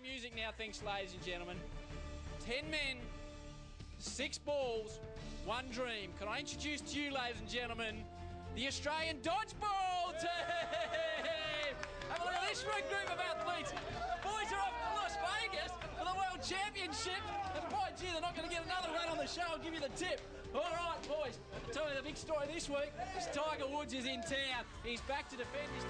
of music now, thanks, ladies and gentlemen. 10 men, 6 balls, 1 dream. Can I introduce to you, ladies and gentlemen, the Australian Dodgeball team? Have a look at this group of athletes. The boys are off to Las Vegas for the World Championship. And boy, gee, they're not going to get another run on the show. I'll give you the tip. All right, boys. I'll tell you the big story this week is Tiger Woods is in town. He's back to defend his...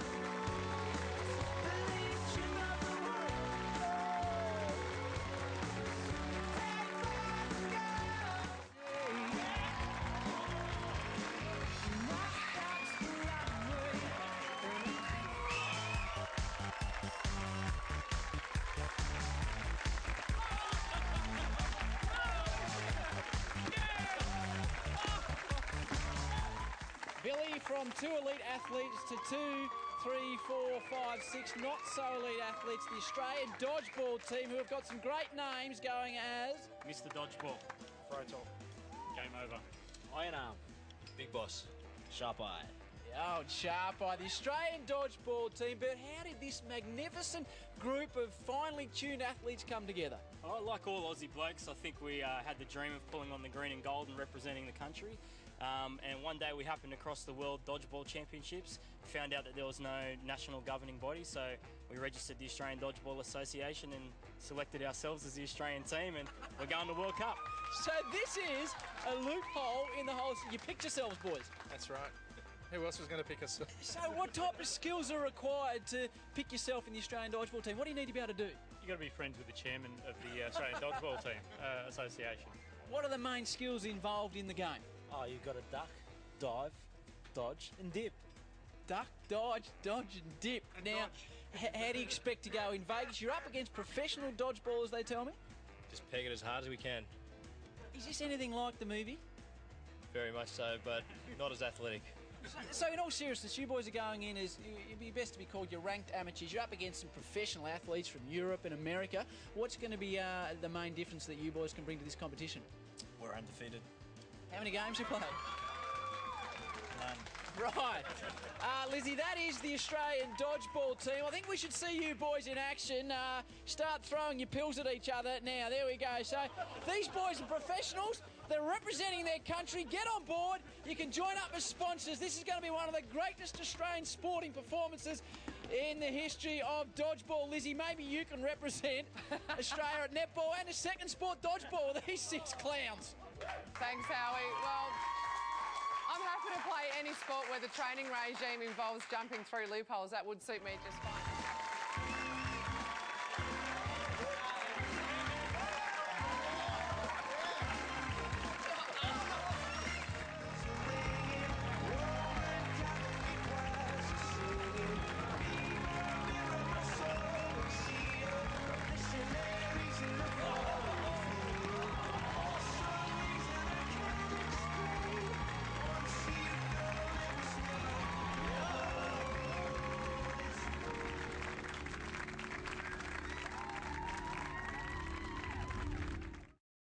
Billy, from 2 elite athletes to 2, 3, 4, 5, 6 not so elite athletes, the Australian Dodgeball team, who have got some great names going as... Mr. Dodgeball. Throw top. Game over. Iron Arm. Big Boss. Sharp Eye. The old Sharp Eye, the Australian Dodgeball team. But how did this magnificent group of finely tuned athletes come together? Like all Aussie blokes, I think we had the dream of pulling on the green and gold and representing the country. And one day we happened across the World Dodgeball Championships, found out that there was no national governing body, so we registered the Australian Dodgeball Association and selected ourselves as the Australian team, and we're going to World Cup. So this is a loophole in the whole... You picked yourselves, boys. That's right. Who else was going to pick us? So what type of skills are required to pick yourself in the Australian Dodgeball team? What do you need to be able to do? You've got to be friends with the chairman of the Australian Dodgeball Team Association. What are the main skills involved in the game? Oh, you've got to duck, dive, dodge and dip. Duck, dodge, and dip. Now, how do you expect to go in Vegas? You're up against professional dodgeballers, they tell me. Just peg it as hard as we can. Is this anything like the movie? Very much so, but not as athletic. So in all seriousness, you boys are going in as, you'd be best to be called your ranked amateurs. You're up against some professional athletes from Europe and America. What's going to be the main difference that you boys can bring to this competition? We're undefeated. How many games you played? None. Right. Lizzie, that is the Australian Dodgeball team. I think we should see you boys in action. Start throwing your pills at each other. Now, there we go. So, these boys are professionals. They're representing their country. Get on board. You can join up as sponsors. This is going to be one of the greatest Australian sporting performances in the history of dodgeball. Lizzie, maybe you can represent Australia at netball and a second sport, dodgeball, with these 6 clowns. Thanks, Howie. Well, I'm happy to play any sport where the training regime involves jumping through loopholes. That would suit me just fine.